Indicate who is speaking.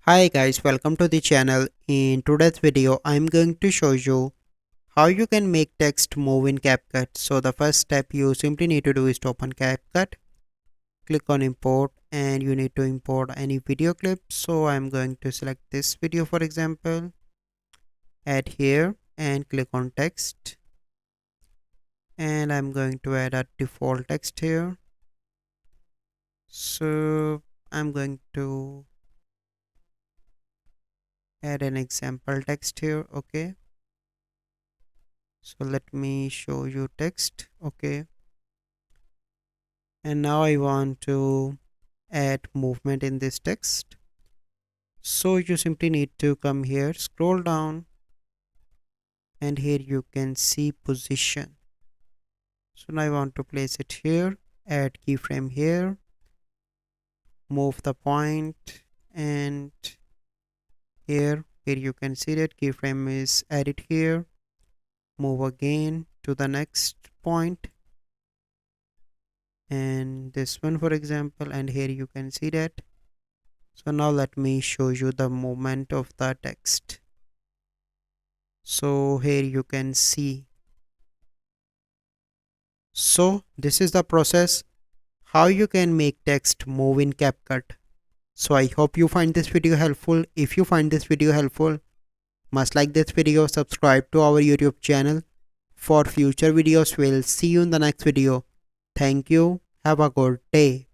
Speaker 1: Hi guys, welcome to the channel. In today's video, I'm going to show you how you can make text move in CapCut. So the first step you simply need to do is to open CapCut, click on import, and you need to import any video clip. So I'm going to select this video for example, add here and click on text, and I'm going to add a default text here. So I'm going to add an example text here. Okay, so let me show you text. Okay, and now I want to add movement in this text. So you simply need to come here, scroll down, and here you can see position. So now I want to place it here, add keyframe here, move the point, and here where you can see that keyframe is added here, move again to the next point, and this one for example, and here you can see that. So now let me show you the movement of the text. So here you can see. So this is the process how you can make text move in CapCut. So I hope you find this video helpful. If you find this video helpful, must like this video, subscribe to our YouTube channel for future videos. We'll see you in the next video. Thank you. Have a good day.